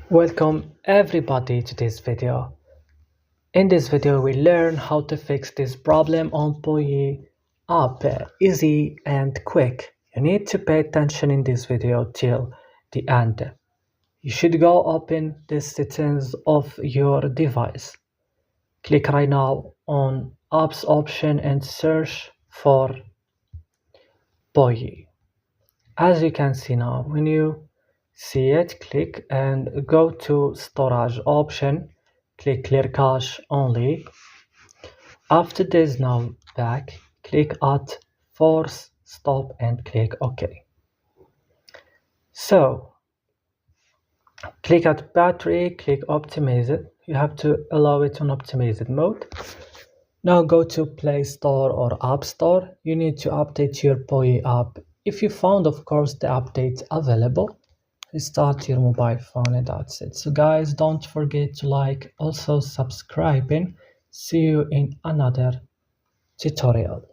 Welcome everybody to this video. In this video we learn how to fix this problem on POE app easy and quick. You need to pay attention in this video till the end. You should go open the settings of your device. Click right now on apps option and search for POE. As you can see now, when you see it, click and go to storage option, click clear cache only. After this, now back, click at force stop and click OK. So click at battery, click optimize it. You have to allow it on optimized mode. Now go to Play Store or App Store. You need to update your POE app. If you found, of course, the update available, restart your mobile phone and that's it. So guys, don't forget to like, also subscribing. See you in another tutorial.